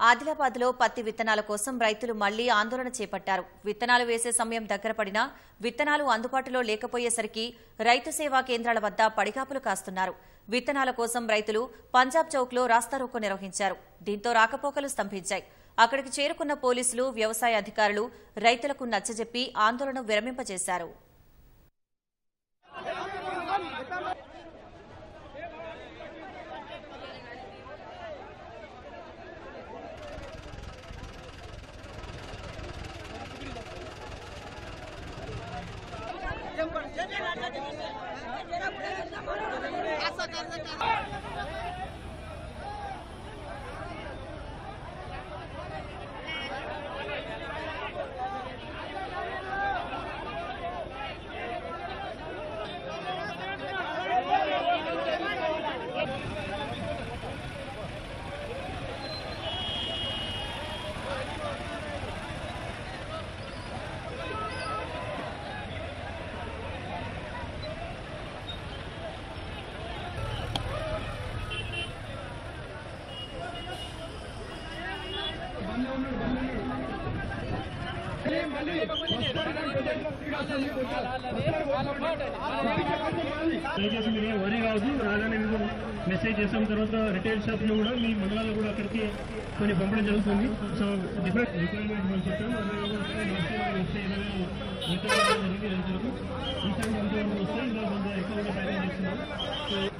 ఆదిలాబాద్లో పత్తి విత్తనాల కోసం రైతులు మళ్లీ ఆందోళన చేపట్టారు. విత్తనాలు వేసే సమయం దగ్గర పడినా విత్తనాలు అందుబాటులో లేకపోయేసరికి రైతు సేవా కేంద్రాల వద్ద పడిగాపులు కాస్తున్నారు. విత్తనాల కోసం రైతులు పంజాబ్ చౌక్లో రాస్తారోకో నిర్వహించారు. దీంతో రాకపోకలు స్తంభించాయి. అక్కడికి చేరుకున్న పోలీసులు, వ్యవసాయ అధికారులు రైతులకు నచ్చజెప్పి ఆందోళన విరమింపజేశారు. దయచేసి మీరు వరి కావద్దు. రాగానే మీకు మెసేజ్ చేసిన తర్వాత రిటైల్ షాప్లో కూడా మీ మండలాల్లో కూడా అక్కడికి కొన్ని పంపడం జరుగుతుంది. సో డిఫరెంట్ రిక్వైర్మెంట్ మనం చెప్పాము. ఈ సారి వస్తే ఇలా కొంత ఎక్కువగా ప్రయత్నం చేస్తున్నాం.